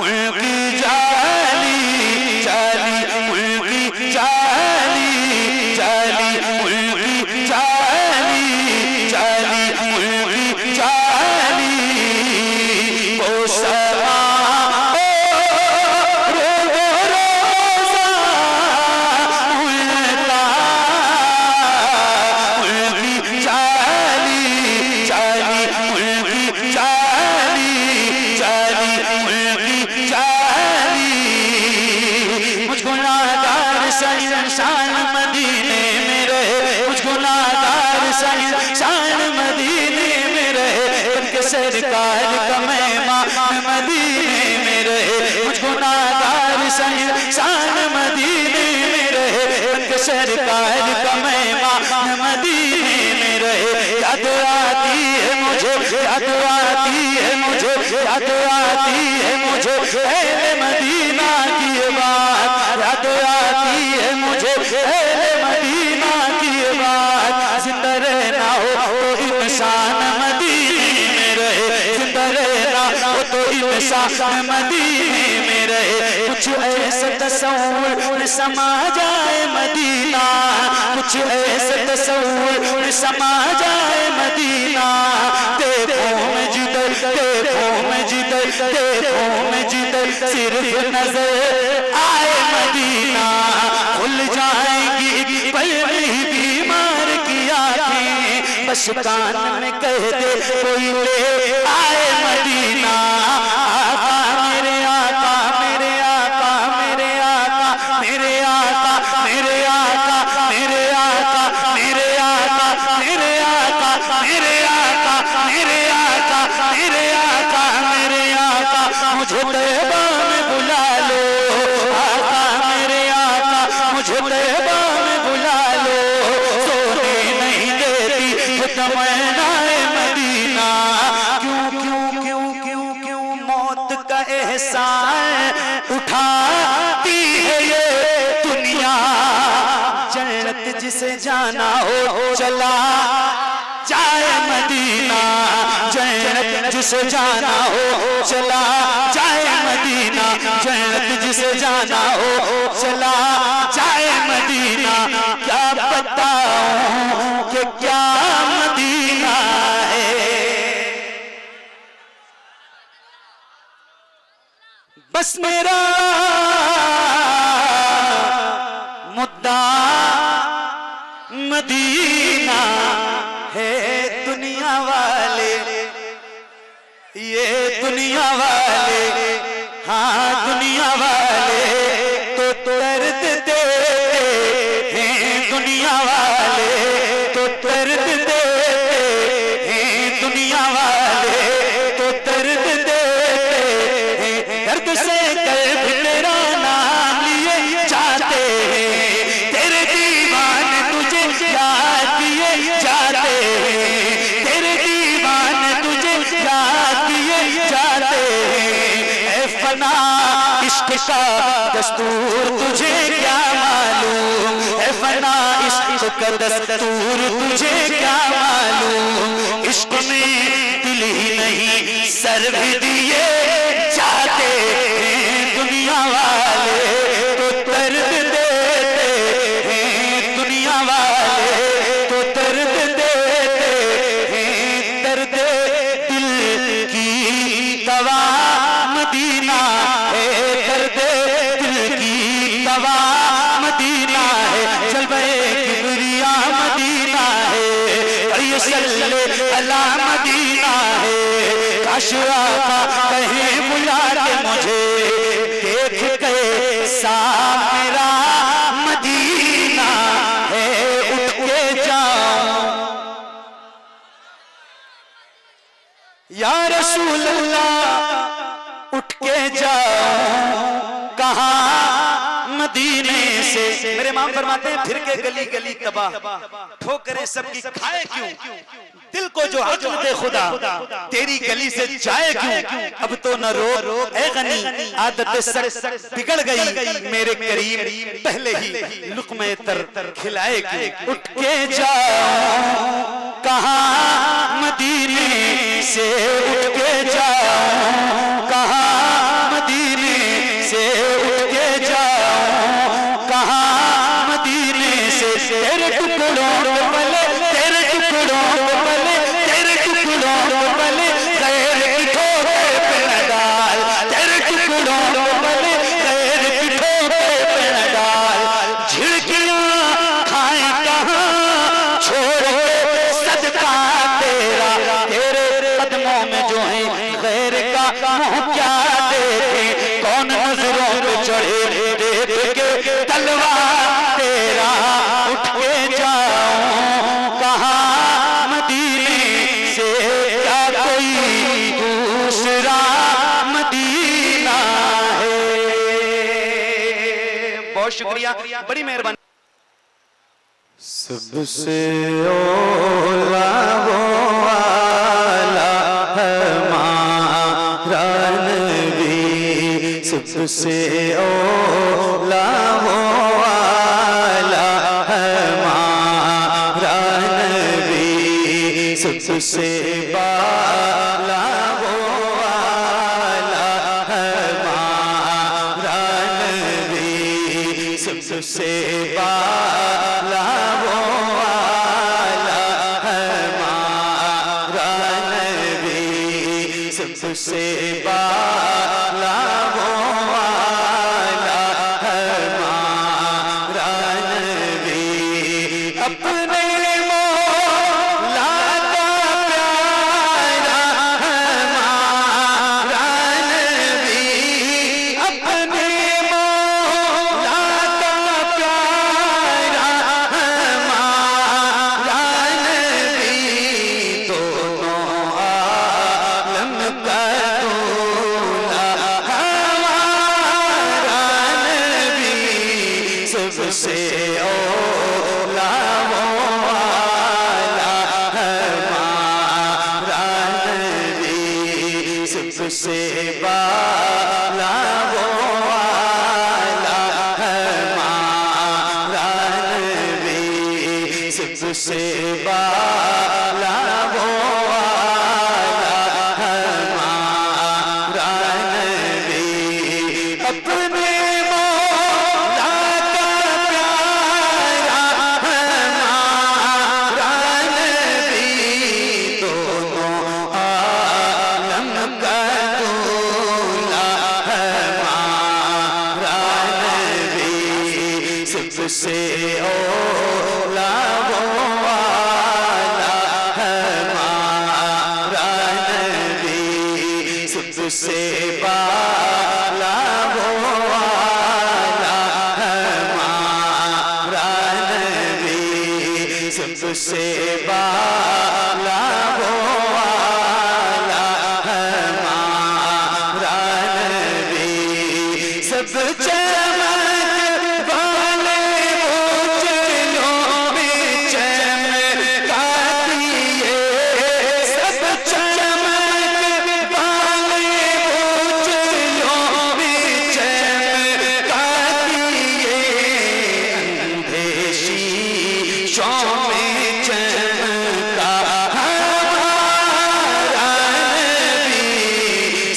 ان کی جالی جالی ان کی جالی جالی ان کی جالی جالی ان کی جالی وہ سما شان مدینے میں رہے کچھ گناہگار شان مدینے میں رہے ان کے سرکار کا مہمان مدینے میں رہے کچھ گناہگار شان مدینے میں رہے ان کے سرکار کا مہمان مدینے میں رہے یاد آتی ہے مجھے یاد آتی ہے مجھے یاد آتی ہے مجھے اہل مدینہ کی بات یاد آتی ہے مجھے اہل مدینہ کی بات زندہ رہنا ہو تو انسان مدینے میں رہے زندہ رہنا ہو تو انسان مدینے میں رہے کچھ ایسا تصور سما جائے مدینہ کچھ ایسا تصور سما جائے مدینہ دیکھوں میں جدھر دیکھوں میں جدھر دیکھوں میں جدھر صرف نظر آئے مدینہ کھل جائیں گی پہلی بیمار کی آنکھیں بس کان میں کہہ دے کوئی لے آئے مدینہ آقا میرے آقا میرے آقا میرے آقا میرے آقا میرے آقا میرے آقا میرے آقا میرے آقا میرے آقا میرے آقا میرے آقا میرے آقا مجھے طیبہ میں بلا لو آقا میرے آقا مجھے طیبہ میں بلا لو سونے نہیں دیتی تمنا مدینہ کیوں کیوں کیوں کیوں کیوں موت کا احسان اٹھاتی ہے یہ دنیا جنت جسے جانا ہو چلا جائے مدینہ جنت جسے جانا ہو چلا جائے مدینہ جنت جسے جانا ہو چلا جائے مدینہ کیا بتاؤں کہ کیا مدینہ ہے بس میرا مدعا مدینہ ہے دنیا والے یہ دنیا والے ہاں دنیا والے تو درد دیتے ہیں دنیا والے تو درد دیتے ہیں دنیا والے تو درد دیتے ہیں درد سے قلب تیرا نام لیے جاتے ہیں تیرے دیوان تجھے یاد دیے جاتے ہیں تیرے دیوان تجھے یاد دیے جاتے ہیں اے فنا عشق کا دستور تجھے کیا معلوم اے فنا عشق کا دستور تجھے کیا معلوم عشق میں دل ہی نہیں سر بھی دیے جاتے ہیں دنیا والے تو درد دیتے ہیں دنیا والے تو درد دیتے ہیں درد دل کی دوا مدینہ ہے درد دل کی دوا مدینہ ہے جلوہ کبریا مدینہ ہے صلی اللہ مدینہ ہے کاش آقا کہیں بلا کے مجھے دیکھ کیسا میرا مدینہ ہے اٹھ کے جاؤں یا رسول اللہ اٹھ کے جاؤں کہاں مدینے سے میرے امام فرماتے ہیں پھر کے گلی گلی کبا ٹھوکریں سب کی کھائے کیوں دل کو جو عقل دے خدا تیری گلی سے جائے کیوں اب تو نہ رو اے غنی عادت سر بگڑ گئی میرے کریم پہلے ہی لقمے تر کھلائے کیوں اٹھ کے جاؤں کہاں مدینے سے اٹھ کے جاؤں کہاں مدینے بہت شکریہ، بڑی مہربانی. سب سے اولا وہ والا ہمارا نبی، سب سے اولا وہ والا ہمارا نبی، سب سے بالا وہ والا ہمارا نبی، سب سے بالا وہ والا ہمارا نبی، سب سے بالا وہ والا ہمارا نبی، اپنے مولا کا پیارا ہمارا نبی، اپنے مولا کا پیارا ہمارا نبی، دونوں عالم کا دولا ہمارا نبی، سب سے اولا وہ والا ہمارا نبی، سب سے بالا وہ والا ہمارا نبی، سب سے بالا وہ والا ہمارا نبی، اپنے مولا کا پیارا ہمارا نبی، دونوں عالم کا دولا ہمارا نبی، سب سے اولا وہ والا ہمارا نبی، سب سے بالا وہ والا ہمارا نبی، سب سے بالا وہ والا ہمارا نبی، سب چمک والے اجلوں میں چمکا دیے، سب چمک والے اجلوں میں چمکا دیے، اندھے شیشوں میں چمکا ہمارا نبی،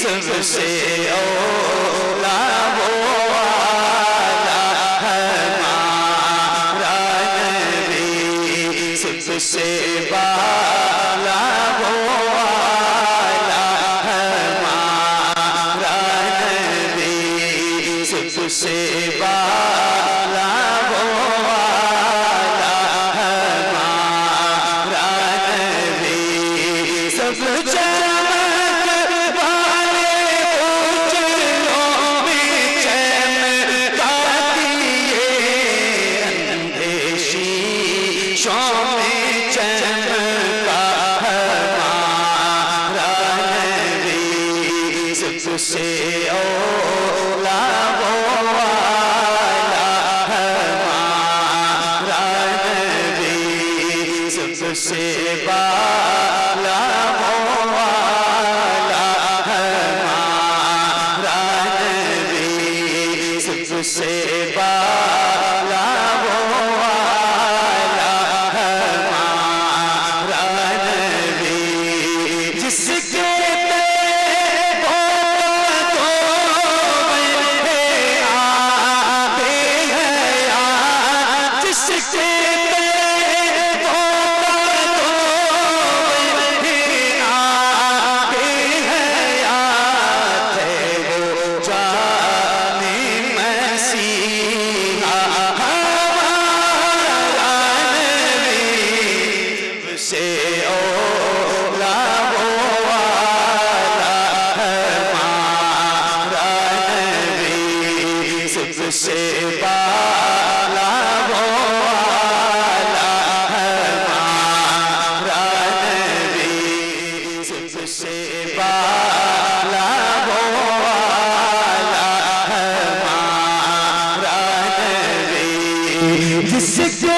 سب سے اولا وہ والا ہمارا نبی، سب سے بالا وہ والا ہمارا نبی، سب سے بالا وہ والا ہمارا نبی، سب چمک والے اجلوں میں چمکا دیے، اندھے شیشوں میں چمکا ہمارا نبی، سب سے اولا وہ والا ہمارا نبی، سب سے بالا وہ والا ہمارا نبی، سب سے بالا وہ والا ہمارا نبی، جس کے سے بالا وہ والا ہمارا نبی، سب سے بالا وہ والا ہمارا نبی، جس کے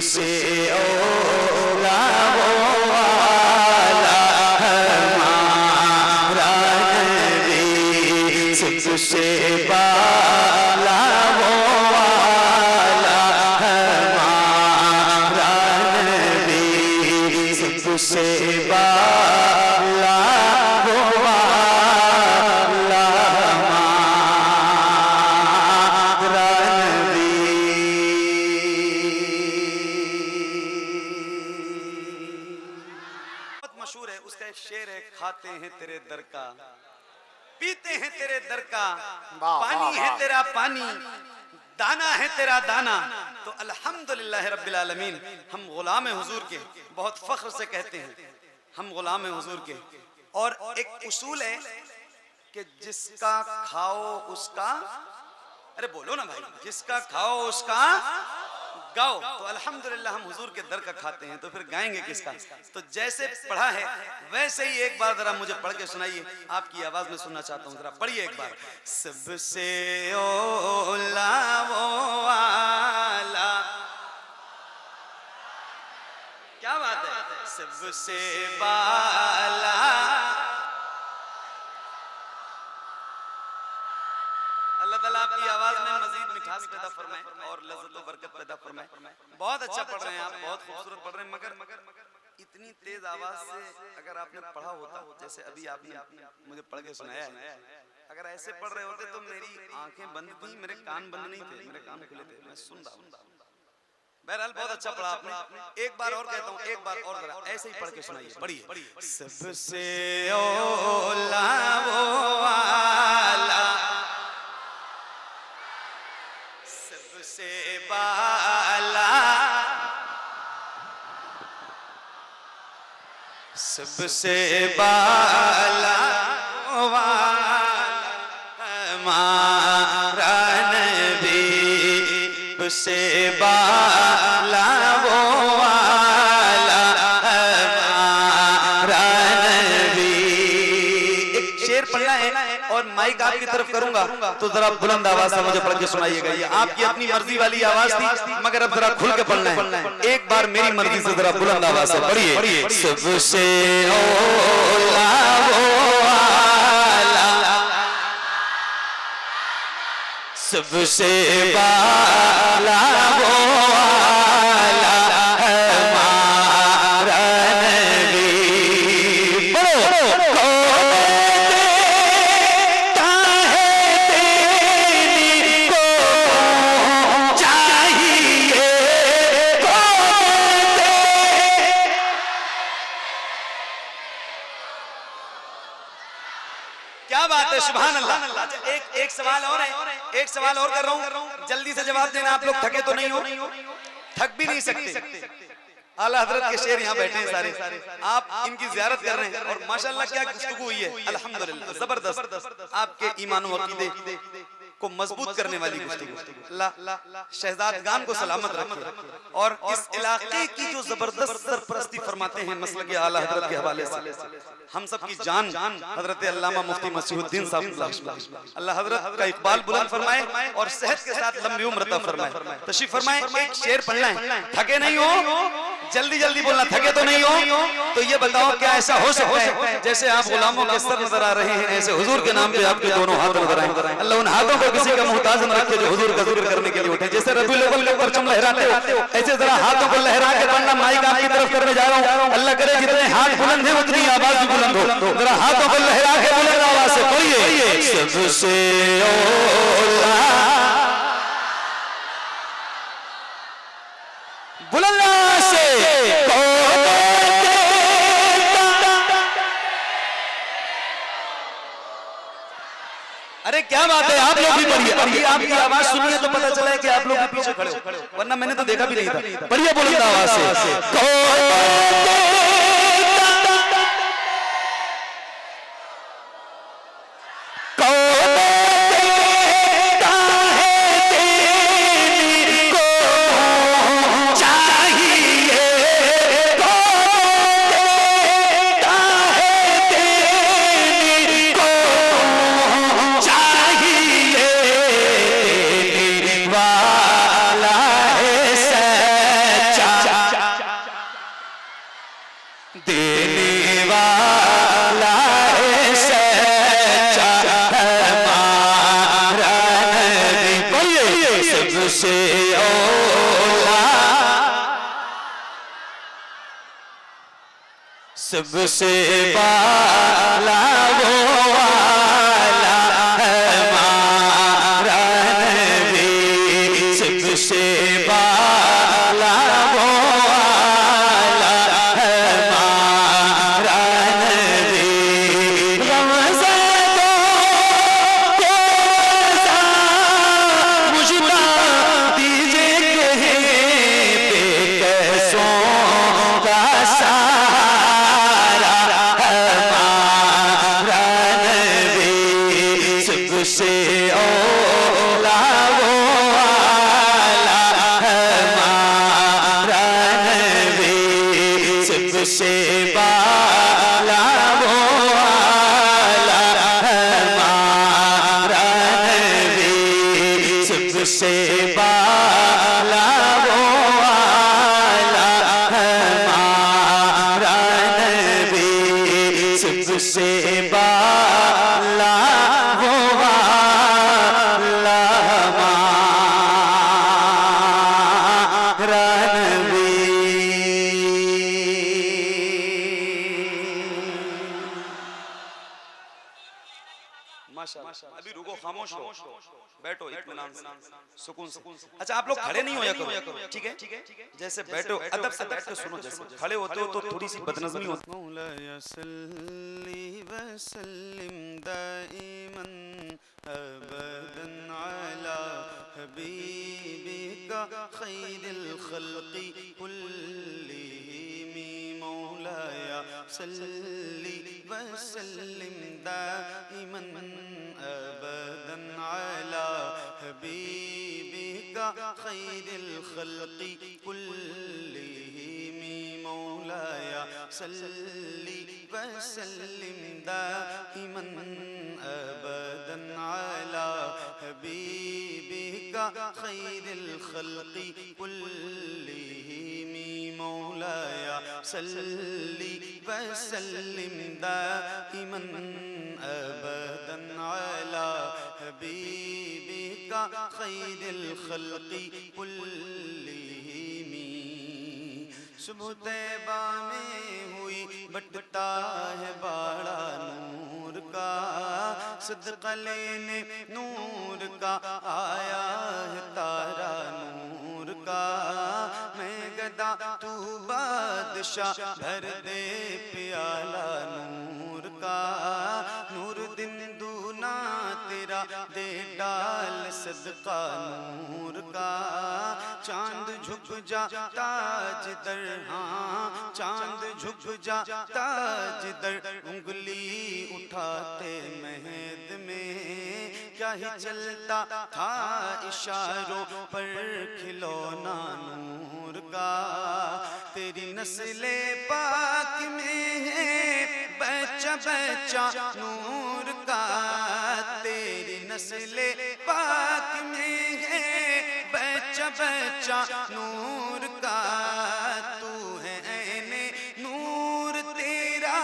سے اولا وہ والا ہمارا نبی سب سے بالا وہ والا ہمارا نبی سب سے بالا وہ والا ہمارا مشہور ہے اس کا ایک شعر ہے، کھاتے ہیں تیرے در کا، پیتے ہیں تیرے در کا، پانی ہے تیرا پانی، دانا ہے تیرا دانا. تو الحمدللہ رب العالمین ہم غلام حضور کے بہت فخر سے کہتے ہیں ہم غلام حضور کے. اور ایک اصول ہے کہ جس کا کھاؤ اس کا، ارے بولو نا بھائی، جس کا کھاؤ اس کا گاؤ. تو الحمدللہ ہم حضور کے در کا کھاتے ہیں، تو پھر گائیں گے کس کا؟ تو جیسے پڑھا ہے ویسے ہی ایک بار ذرا مجھے پڑھ کے سنائیے، آپ کی آواز میں سننا چاہتا ہوں، ذرا پڑھیے ایک بار. سب سے اولا وہ والا، کیا بات ہے، سب سے بالا. اللہ تعالیٰ آپ کی آواز میں مزید مٹھاس پیدا فرمائے اور لذت و برکت پیدا فرمائے. بہت اچھا پڑھ رہے ہیں آپ، بہت خوبصورت پڑھ رہے ہیں، مگر اتنی تیز آواز سے اگر آپ نے پڑھا ہوتا جیسے ابھی آپ نے مجھے پڑھ کے سنایا ہے، اگر ایسے پڑھ رہے ہوتے تو میری آنکھیں بند تھیں، میرے کان بند نہیں تھے، میرے کان کھلے تھے، میں سن رہا ہوں. بہرحال بہت اچھا پڑھا آپ نے. ایک بار اور کہتا ہوں، ایک بار اور ذرا ایسے ہی پڑھ کے سنائیے، پڑھیے. سب سے اولا وہ والا، سب سے بالا، سب سے بالا والا ہمارا نبی، سب سے بالا وہ والا ہمارا نبی. ایک شعر پڑھنا ہے اور مائک آپ کی طرف کروں گا تو ذرا بلند آواز سے مجھے پڑھ کے سنائیے گا. یہ آپ کی اپنی مرضی والی آواز تھی، مگر اب ذرا کھل کے پڑھنا ہے. ایک بار میری مرضی سے ذرا بلند آواز سے پڑھیے. سب سے اولا وہ والا، سب سے بالا وہ والا ہمارا نبی. کیا بات ہے، سبحان اللہ. ایک سوال اور ہے، ایک سوال اور کر رہا ہوں، جلدی سے جواب دینا. آپ لوگ تھکے تو نہیں ہو؟ تھک بھی نہیں سکتے. اعلیٰ حضرت کے شعر یہاں بیٹھے ہیں سارے، آپ ان کی زیارت کر رہے ہیں اور ماشاءاللہ کیا گفتگو ہوئی ہے، الحمدللہ زبردست. آپ کے ایمان و عقیدے کو مضبوط کرنے والی گفتگو. اللہ شہزادگان کو سلامت رکھے اور اس علاقے کی جو زبردست سرپرستی فرماتے ہیں مسلک اعلیٰ حضرت کے حوالے سے. ہم سب کی جان حضرت علامہ مفتی مسیح الدین صاحب، اللہ حضرت کا اقبال بلند فرمائے اور صحت کے ساتھ لمبی عمر عطا فرمائے. تشریف فرمائے. ایک شعر پڑھنا ہے، تھکے نہیں ہو؟ جلدی جلدی بولنا، تھکے تو نہیں ہو؟ تو یہ بتاؤ کیا ایسا ہو سکتا ہے جیسے آپ غلاموں کے سر نظر آ رہے ہیں، ایسے حضور کے نام پہ آپ کے دونوں ہاتھ نظر آئیں. اللہ ان ہاتھوں کو کسی کا محتاج نہ رکھے جو حضور کا ذکر کرنے کے لیے اٹھے. جیسے ربیع الاول کے پرچم لہراتے ہو ایسے ذرا ہاتھوں کو لہرا کے پڑھنا. مائک آپ کی طرف کرنے جا رہا ہوں، اللہ کرے جتنے ہاتھ بلند ہیں اتنی آواز بھی بلند ہو. ذرا ہاتھوں کو لہرا کے بلند آواز سے پڑھیے. سب سے اولا، بلند آواز سے. ارے کیا بات ہے، آپ لوگ بھی پڑھیے. ابھی آپ کی آواز سنیے تو پتہ چلا ہے کہ آپ لوگ بھی پیچھے کھڑے ہو، ورنہ میں نے تو دیکھا بھی نہیں تھا. پڑھیے بلند آواز سے. سب سے بالا وہ والا ہمارا نبی، سب سے بالا وہ والا ہمارا نبی، غمزدوں کو ایسا مجھتا دیجئے کہ بے کسوں کا سارا ہمارا نبی، سب سے اولا وہ والا ہمارا نبی، سب سے بالا وہ والا ہمارا نبی، سب سے بالا وہ والا ہمارا نبی، سب سے بالا وہ والا ہمارا نبی۔ ماشاءاللہ ابھی رکو، خاموش ہو، بیٹھو اطمینان سے، سکون سے۔ اچھا آپ لوگ کھڑے نہیں ہویا کرو، ٹھیک ہے؟ جیسے بیٹھو ادب سے بیٹھ کے سنو، جیسے کھڑے ہوتے ہو تو تھوڑی سی بدنظمی ہوتی۔ مولایا صلی وسلم دائما ابدا علی حبیبک خیر الخلق کلہم، مولایا صلی وسلم دائما ابدا علی حبیبک خیر الخلق کلہم، مولایا صلی وسلم دائما ابدا علی حبیبک خیر الخلق کلہم، مولایا صلی وسلم دائما ابدا علی حبیبک خیر الخلق کلہم۔ صبح طیبہ میں ہوئی بٹتا ہے باڑا نور کا، صدقہ لینے نور کا آیا ہے تارا نور کا، میں گدا تو بادشاہ بھر دے پیالہ نور کا، نور دن دونا تیرا دے ڈال صدقہ نور کا، چاند جھک جا تاج در، ہاں چاند جھک جا تاج در، انگلی اٹھاتے مہد میں کیا ہی چلتا تھا اشاروں پر کھلونا نور کا، تیری نسل پاک میں ہے بچہ بچہ نور کا، تیری نسل پاک میں ہے بچہ بچہ نور کا، تو ہے عین نور تیرا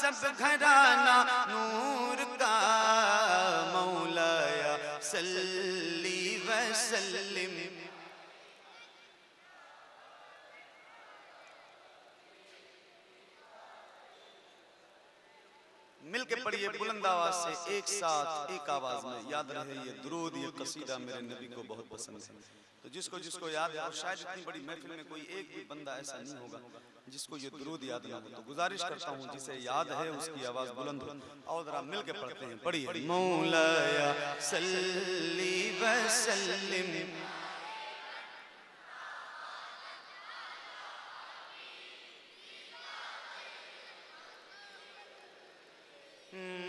سب گھرانہ نور کا، مولایا صلی وسلم۔ مل کے پڑھیے بلند آواز سے، ایک ساتھ ایک آواز میں، یاد رہے یہ درود یہ قصیدہ میرے نبی کو بہت پسند ہے، تو جس کو یاد ہے، اور شاید اتنی بڑی محفل میں کوئی ایک بھی بندہ ایسا نہیں ہوگا جس کو یہ درود یاد نہ ہو، تو گزارش کرتا ہوں جسے یاد ہے اس کی آواز بلند ہو، اور ذرا مل کے پڑھتے ہیں، پڑھیے مولایا صلی وسلم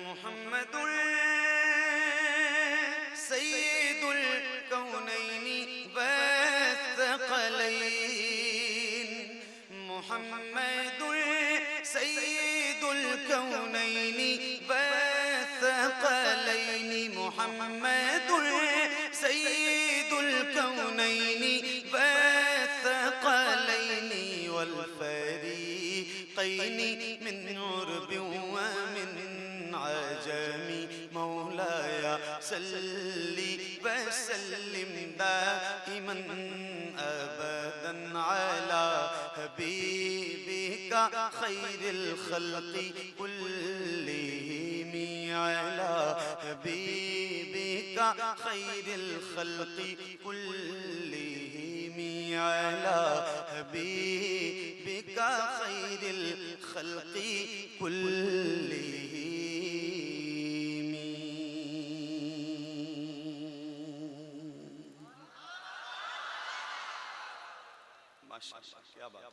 محمد سید الکونین والثقلین، محمد سید الکونین والثقلین، محمد سید الکونین والثقلین والفریقین من عرب ومن عجم، مولایا صلی وسلم دائما ابدا علی حبیبک خير الخلق كلهم على حبيبك خير الخلق كلهم على حبيبك خير الخلق كلهم ما شاء اللہ کیا بات